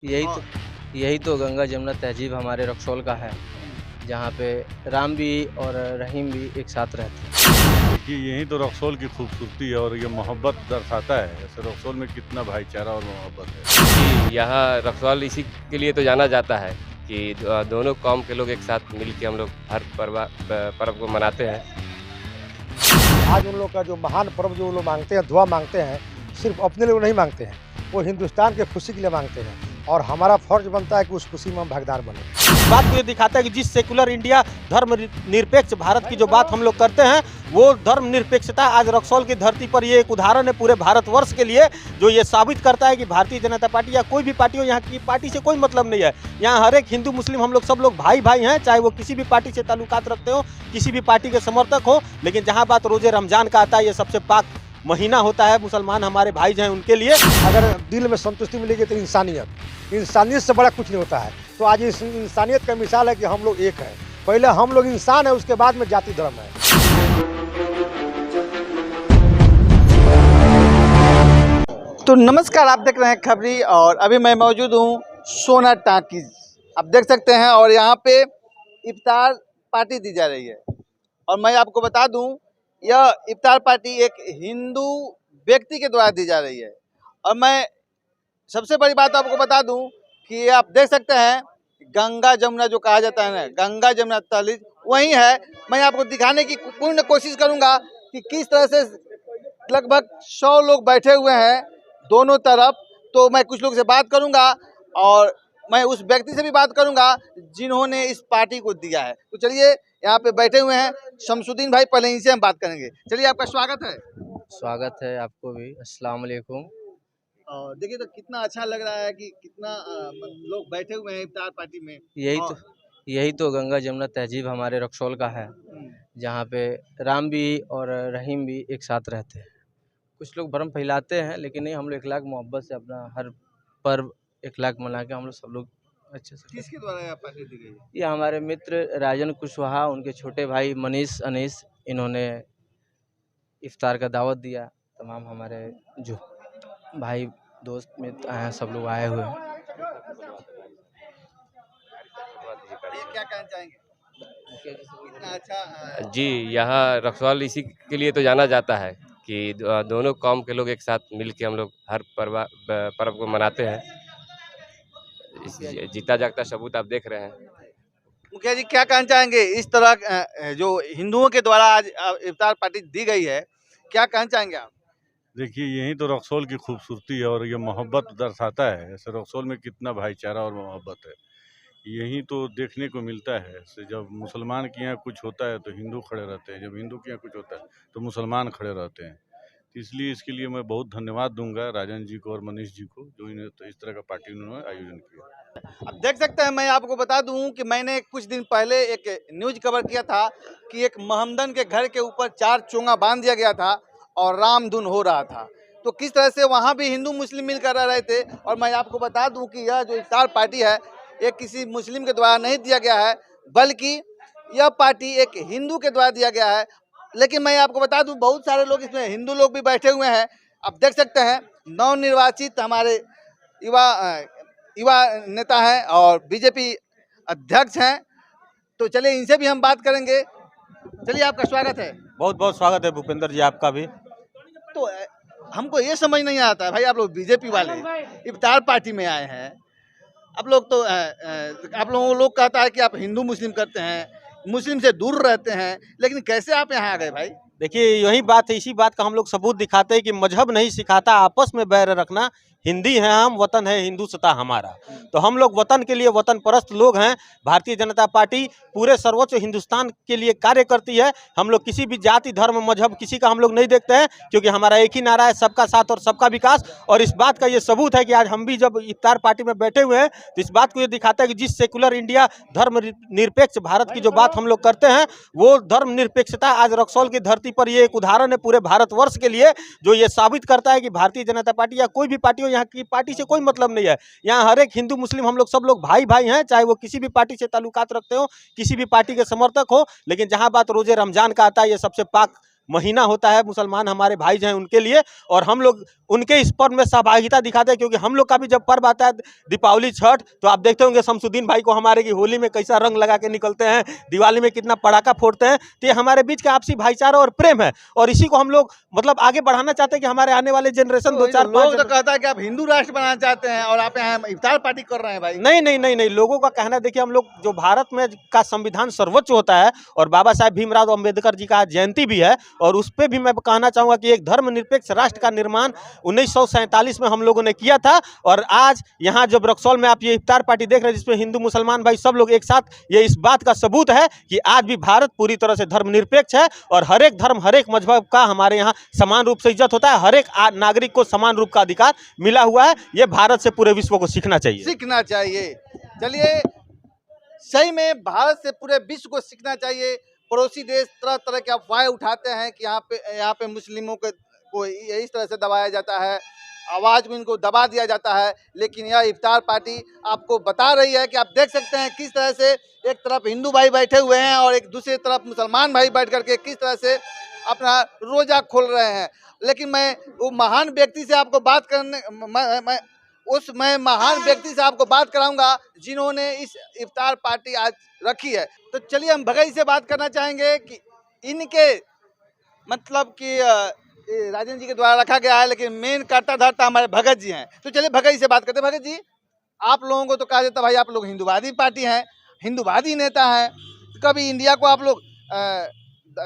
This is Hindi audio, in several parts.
यही और तो यही तो गंगा जमुना तहजीब हमारे रक्सौल का है, जहाँ पे राम भी और रहीम भी एक साथ रहते हैं। देखिए यही तो रक्सौल की खूबसूरती है और ये मोहब्बत दर्शाता है। ऐसे रक्सौल में कितना भाईचारा और मोहब्बत है। जी, यहाँ रक्सौल इसी के लिए तो जाना जाता है कि दोनों कौम के लोग एक साथ मिल के हम लोग हर पर्व को मनाते हैं। आज उन लोग का जो महान पर्व जो वो लोग मांगते हैं, दुआ मांगते हैं, सिर्फ अपने लिए नहीं मांगते हैं, वो हिंदुस्तान के खुशी के लिए मांगते हैं और हमारा फर्ज बनता है कि उस खुशी में हम भागीदार बने। बात को ये दिखाता है कि जिस सेकुलर इंडिया धर्म निरपेक्ष भारत की जो बात हम लोग करते हैं, वो धर्म निरपेक्षता आज रक्सौल की धरती पर ये एक उदाहरण है पूरे भारतवर्ष के लिए, जो ये साबित करता है कि भारतीय जनता पार्टी या कोई भी पार्टी हो, यहाँ की पार्टी से कोई मतलब नहीं है। यहाँ हर एक हिंदू मुस्लिम हम लोग सब लोग भाई भाई हैं, चाहे वो किसी भी पार्टी से ताल्लुकात रखते हो, किसी भी पार्टी के समर्थक हो। लेकिन जहाँ बात रोजे रमजान का आता है, ये सबसे पाक महीना होता है, मुसलमान हमारे भाई हैं उनके लिए। अगर दिल में संतुष्टि मिलेगी तो इंसानियत से बड़ा कुछ नहीं होता है। तो आज इस इंसानियत का मिसाल है कि हम लोग एक हैं। पहले हम लोग इंसान हैं, उसके बाद में जाति धर्म है। तो नमस्कार, आप देख रहे हैं खबरी और अभी मैं मौजूद हूँ सोना टाकीज। आप देख सकते हैं और यहाँ पे इफ्तार पार्टी दी जा रही है। और मैं आपको बता दूं, यह इफ्तार पार्टी एक हिंदू व्यक्ति के द्वारा दी जा रही है। और मैं सबसे बड़ी बात आपको बता दूं कि आप देख सकते हैं गंगा जमुना जो कहा जाता है ना, गंगा जमुना तहजीब वही है। मैं आपको दिखाने की पूर्ण कोशिश करूंगा कि किस तरह से लगभग 100 लोग बैठे हुए हैं दोनों तरफ। तो मैं कुछ लोग से बात करूंगा और मैं उस व्यक्ति से भी बात करूंगा जिन्होंने इस पार्टी को दिया है। तो चलिए, यहाँ पे बैठे हुए हैं शमसुद्दीन भाई, पहले इनसे हम बात करेंगे। चलिए, आपका स्वागत है। स्वागत है आपको भी। अस्सलाम वालेकुम। और देखिए तो कितना अच्छा लग रहा है कि कितना लोग बैठे हुए हैं इफ्तार पार्टी में। यही तो गंगा जमुना तहजीब हमारे रक्सौल का है, जहाँ पे राम भी और रहीम भी एक साथ रहते हैं। कुछ लोग भ्रम फैलाते हैं, लेकिन नहीं, हम लोग इखलाक मोहब्बत से अपना हर पर्व इखलाक मना के हम लोग सब लोग अच्छे से। किसके द्वारा यह पार्टी दी गई है? ये हमारे मित्र राजन कुशवाहा, उनके छोटे भाई मनीष अनीस, इन्होंने इफ्तार का दावत दिया। तमाम हमारे जो भाई दोस्त मित्र हैं, सब लोग आए हुए हैं। ये क्या कहना चाहेंगे? कितना अच्छा जी, यहाँ रक्सौल इसी के लिए तो जाना जाता है कि दोनों कौम के लोग एक साथ मिल के हम लोग हर पर्व को मनाते हैं। जीता जागता सबूत आप देख रहे हैं। मुखिया जी, क्या कहना चाहेंगे इस तरह जो हिंदुओं के द्वारा आज इफ्तार पार्टी दी गई है, क्या कहना चाहेंगे आप? देखिए यही तो रक्सौल की खूबसूरती है और ये मोहब्बत दर्शाता है। ऐसे रक्सौल में कितना भाईचारा और मोहब्बत है, यही तो देखने को मिलता है। ऐसे जब मुसलमान के यहाँ कुछ होता है तो हिंदू खड़े रहते हैं, जब हिंदू के यहाँ कुछ होता है तो मुसलमान खड़े रहते हैं। तो इसलिए इसके लिए मैं बहुत धन्यवाद दूंगा राजन जी को और मनीष जी को, जो इन्हें तो इस तरह का पार्टी उन्होंने आयोजन किया। अब देख सकते हैं, मैं आपको बता दूं कि मैंने कुछ दिन पहले एक न्यूज कवर किया था कि एक महमदन के घर के ऊपर 4 चोंगा बांध दिया गया था और रामधुन हो रहा था। तो किस तरह से वहाँ भी हिंदू मुस्लिम मिलकर रह रहे थे। और मैं आपको बता दूं कि यह जो इफ्तार पार्टी है, ये किसी मुस्लिम के द्वारा नहीं दिया गया है, बल्कि यह पार्टी एक हिंदू के द्वारा दिया गया है। लेकिन मैं आपको बता दूं, बहुत सारे लोग इसमें हिंदू लोग भी बैठे हुए हैं। आप देख सकते हैं नवनिर्वाचित हमारे युवा नेता हैं और बीजेपी अध्यक्ष हैं। तो चलिए इनसे भी हम बात करेंगे। चलिए, आपका स्वागत है। बहुत बहुत स्वागत है भूपेंद्र जी, आपका भी। तो हमको ये समझ नहीं आता है भाई, आप लोग बीजेपी वाले इफ्तार पार्टी में आए हैं। आप लोग तो आप लोग कहता है कि आप हिंदू मुस्लिम करते हैं, मुस्लिम से दूर रहते हैं, लेकिन कैसे आप यहाँ आ गए भाई? देखिए यही बात है, इसी बात का हम लोग सबूत दिखाते हैं कि मजहब नहीं सिखाता आपस में बैर रखना। हिंदी है हम, वतन है हिंदुस्तान हमारा। तो हम लोग वतन के लिए वतन परस्त लोग हैं। भारतीय जनता पार्टी पूरे सर्वोच्च हिंदुस्तान के लिए कार्य करती है। हम लोग किसी भी जाति धर्म मजहब किसी का हम लोग नहीं देखते हैं, क्योंकि हमारा एक ही नारा है, सबका साथ और सबका विकास। और इस बात का ये सबूत है कि आज हम भी जब इफ्तार पार्टी में बैठे हुए हैं, तो इस बात को ये दिखाता है कि जिस सेकुलर इंडिया धर्म निरपेक्ष भारत की जो बात हम लोग करते हैं, वो धर्म निरपेक्षता आज रक्सौल की धरती पर ये एक उदाहरण है पूरे भारतवर्ष के लिए, जो ये साबित करता है कि भारतीय जनता पार्टी या कोई भी पार्टी हो, यहाँ की पार्टी से कोई मतलब नहीं है। यहाँ हर एक हिंदू मुस्लिम हम लोग सब लोग भाई भाई हैं, चाहे वो किसी भी पार्टी से ताल्लुकात रखते हो, किसी भी पार्टी के समर्थक हो। लेकिन जहाँ बात रोजे रमजान का आता है, ये सबसे पाक महीना होता है मुसलमान हमारे भाई जो हैं उनके लिए, और हम लोग उनके इस पर्व में सहभागिता दिखाते हैं, क्योंकि हम लोग का भी जब पर्व आता है दीपावली छठ, तो आप देखते होंगे शमसुद्दीन भाई को हमारे की होली में कैसा रंग लगा के निकलते हैं, दिवाली में कितना पटाखा फोड़ते हैं। तो ये हमारे बीच का आपसी भाईचारा और प्रेम है, और इसी को हम लोग मतलब आगे बढ़ाना चाहते हैं कि हमारे आने वाले जनरेशन तो 2-4-5 लोग तो कहता है कि आप हिंदू राष्ट्र बनाना चाहते हैं और आप यहाँ इफ्तार पार्टी कर रहे हैं भाई। नहीं नहीं नहीं नहीं, लोगों का कहना है, देखिए हम लोग जो भारत में का संविधान सर्वोच्च होता है और बाबा साहेब भीमराव अम्बेडकर जी का जयंती भी है, और उस पर भी मैं कहना चाहूँगा कि एक धर्मनिरपेक्ष राष्ट्र का निर्माण 1947 में हम लोगों ने किया था। और आज यहाँ जब रक्सौल में आप ये इफ्तार पार्टी देख रहे हैं जिसमें हिंदू मुसलमान भाई सब लोग एक साथ, ये इस बात का सबूत है कि आज भी भारत पूरी तरह से धर्मनिरपेक्ष है, और हर एक धर्म हर एक मजहब का हमारे यहाँ समान रूप से इज्जत होता है, हर एक नागरिक को समान रूप का अधिकार मिला हुआ है। ये भारत से पूरे विश्व को सीखना चाहिए। चलिए, सही में भारत से पूरे विश्व को सीखना चाहिए। पड़ोसी देश तरह तरह के अफवाहें उठाते हैं कि यहाँ पे मुस्लिमों को इस तरह से दबाया जाता है, आवाज़ में इनको दबा दिया जाता है, लेकिन यह इफ्तार पार्टी आपको बता रही है कि आप देख सकते हैं किस तरह से एक तरफ हिंदू भाई बैठे हुए हैं और एक दूसरी तरफ मुसलमान भाई बैठ करके किस तरह से अपना रोज़ा खोल रहे हैं। लेकिन मैं वो महान व्यक्ति से आपको बात करने मैं महान व्यक्ति से आपको बात कराऊंगा जिन्होंने इस इफ्तार पार्टी आज रखी है। तो चलिए हम भगत से बात करना चाहेंगे कि इनके मतलब कि राजेंद्र जी के द्वारा रखा गया है, लेकिन मेन कर्ता धर्ता हमारे भगत जी हैं। तो चलिए भगत से बात करते हैं। भगत जी, आप लोगों को तो कहा जाता है भाई आप लोग हिंदूवादी पार्टी हैं, हिंदूवादी नेता हैं, तो कभी इंडिया को आप लोग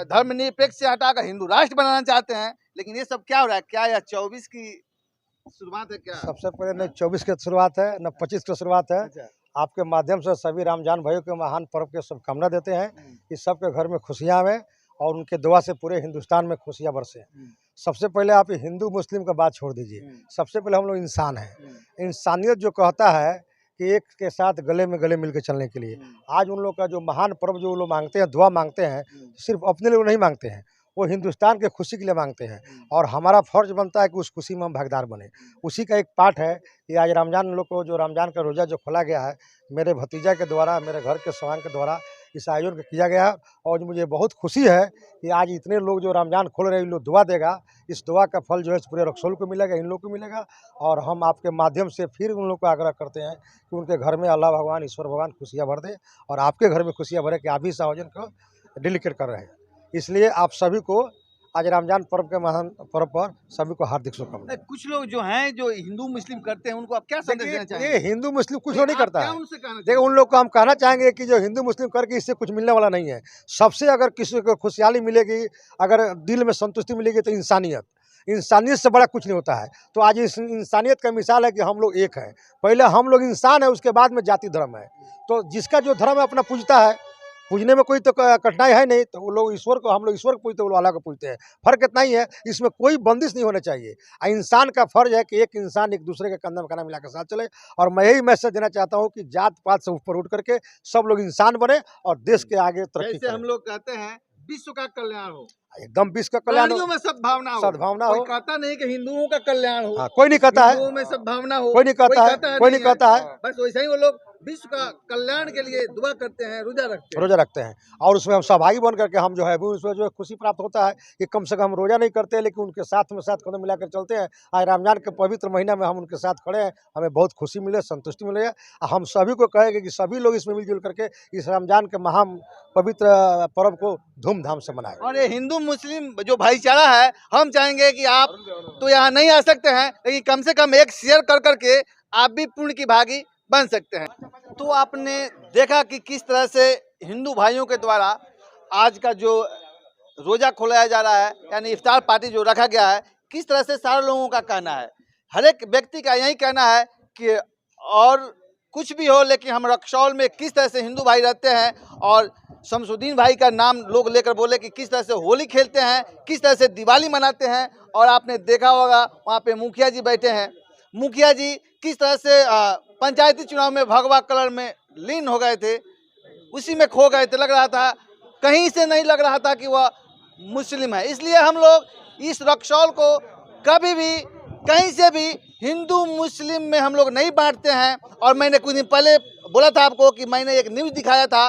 धर्मनिरपेक्ष से हटाकर हिंदू राष्ट्र बनाना चाहते हैं, लेकिन ये सब क्या हो रहा है? क्या यह 24 की शुरुआत है क्या? सबसे पहले न 24 की शुरुआत है न 25 की शुरुआत है। अच्छा। आपके माध्यम से सभी रामजान भाइयों के महान पर्व के शुभकामना देते हैं कि सबके घर में खुशियाँ आवे और उनके दुआ से पूरे हिंदुस्तान में खुशियाँ बरसे। सबसे पहले आप हिंदू मुस्लिम का बात छोड़ दीजिए, सबसे पहले हम लोग इंसान हैं। इंसानियत जो कहता है कि एक के साथ गले में गले मिलकर चलने के लिए, आज उन लोग का जो महान पर्व जो लोग मांगते हैं, दुआ मांगते हैं, सिर्फ अपने लिए नहीं मांगते हैं, वो हिंदुस्तान के खुशी के लिए मांगते हैं, और हमारा फर्ज बनता है कि उस खुशी में हम भागीदार बने। उसी का एक पार्ट है कि आज रमजान लोग को जो रमजान का रोज़ा जो खोला गया है, मेरे भतीजा के द्वारा, मेरे घर के स्वांग के द्वारा इस आयोजन को किया गया है, और मुझे बहुत खुशी है कि आज इतने लोग जो रमजान खोल रहे हैं, इन लोग दुआ देगा, इस दुआ का फल जो है पूरे रक्सौल को मिलेगा, इन लोग को मिलेगा। और हम आपके माध्यम से फिर उन लोग को आग्रह करते हैं कि उनके घर में अल्लाह भगवान, ईश्वर भगवान खुशियाँ भर दे, और आपके घर में खुशियाँ भरे कि आप इस आयोजन को डेलीकेट कर रहे हैं। इसलिए आप सभी को आज रमजान पर्व के महान पर्व पर सभी को हार्दिक शुभकामनाएं। कुछ लोग जो हैं जो हिंदू मुस्लिम करते हैं, उनको आप क्या संदेश देना चाहेंगे? ये हिंदू मुस्लिम कुछ नहीं करता है। उनसे कहना देखो, उन लोग को हम कहना चाहेंगे कि जो हिंदू मुस्लिम करके इससे कुछ मिलने वाला नहीं है। सबसे अगर किसी को खुशहाली मिलेगी, अगर दिल में संतुष्टि मिलेगी, तो इंसानियत से बड़ा कुछ नहीं होता है। तो आज इस इंसानियत का मिसाल है कि हम लोग एक हैं। पहले हम लोग इंसान है, उसके बाद में जाति धर्म है। तो जिसका जो धर्म है अपना पूजता है, पूजने में कोई तो कठिनाई है नहीं। तो वो लोग ईश्वर को, हम लोग ईश्वर को पूजते हैं, वो लोग अल्लाह को पूजते हैं। फर्क इतना ही है, इसमें कोई बंदिश नहीं होना चाहिए। इंसान का फर्ज है कि एक इंसान एक दूसरे के कंधे में कंधा मिलाकर साथ चले। और मैं यही मैसेज देना चाहता हूँ कि जात पात से ऊपर उठ करके सब लोग इंसान बने और देश के आगे तरक्की जैसे करें। हम लोग कहते हैं विश्व का कल्याण हो, एकदम विश्व का कल्याण प्राणियों में सद्भावना हो। सद्भावना हो। कोई कहता नहीं कि हिंदुओं का कल्याण हो। हाँ, कोई नहीं कहता है, हिंदुओं में सद्भावना हो, कोई नहीं कहता है, कोई नहीं कहता है। बस वैसे ही वो लोग विश्व का कल्याण के लिए दुआ करते हैं, रोजा रखते हैं। और उसमें हम सहभागी बन करके हम जो है वो उसमें जो खुशी प्राप्त होता है कि कम से कम हम रोजा नहीं करते, लेकिन उनके साथ में साथ कदम मिलाकर चलते हैं। आज रमजान के पवित्र महीना में हम उनके साथ खड़े हैं, हमें बहुत खुशी मिले, संतुष्टि मिले। हम सभी को कहेंगे कि सभी लोग इसमें मिलजुल करके इस रमजान के महान पवित्र पर्व को धूमधाम से मनाएं। और ये हिंदू मुस्लिम जो भाईचारा है, हम चाहेंगे कि आप तो यहाँ नहीं आ सकते हैं, लेकिन कम से कम एक शेयर कर करके आप भी पुण्य की भागी बन सकते हैं। तो आपने देखा कि किस तरह से हिंदू भाइयों के द्वारा आज का जो रोजा खोलाया जा रहा है, यानी इफ्तार पार्टी जो रखा गया है, किस तरह से सारे लोगों का कहना है, हर एक व्यक्ति का यही कहना है कि और कुछ भी हो, लेकिन हम रक्सौल में किस तरह से हिंदू भाई रहते हैं। और शमसुद्दीन भाई का नाम लोग लेकर बोले कि किस तरह से होली खेलते हैं, किस तरह से दिवाली मनाते हैं। और आपने देखा होगा वहाँ पे मुखिया जी बैठे हैं, मुखिया जी किस तरह से पंचायती चुनाव में भगवा कलर में लीन हो गए थे, उसी में खो गए थे। लग रहा था, कहीं से नहीं लग रहा था कि वह मुस्लिम है। इसलिए हम लोग इस रक्सौल को कभी भी कहीं से भी हिंदू मुस्लिम में हम लोग नहीं बांटते हैं। और मैंने कुछ दिन पहले बोला था आपको कि मैंने एक न्यूज़ दिखाया था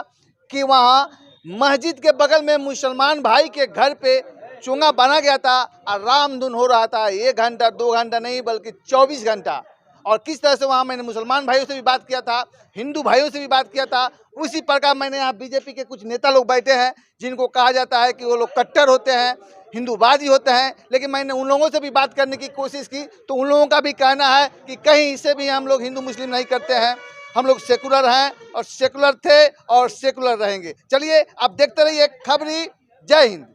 कि वहाँ मस्जिद के बगल में मुसलमान भाई के घर पे चोंगा बना गया था और राम धुन हो रहा था 1 घंटा 2 घंटा नहीं बल्कि 24 घंटा। और किस तरह से वहाँ मैंने मुसलमान भाइयों से भी बात किया था, हिंदू भाइयों से भी बात किया था, उसी प्रकार मैंने यहाँ बीजेपी के कुछ नेता लोग बैठे हैं जिनको कहा जाता है कि वो लोग कट्टर होते हैं, हिंदूवादी होते हैं, लेकिन मैंने उन लोगों से भी बात करने की कोशिश की तो उन लोगों का भी कहना है कि कहीं से भी हम लोग हिंदू मुस्लिम नहीं करते हैं, हम लोग सेकुलर हैं और सेकुलर थे और सेकुलर रहेंगे। चलिए आप देखते रहिए खबरी। जय हिंद।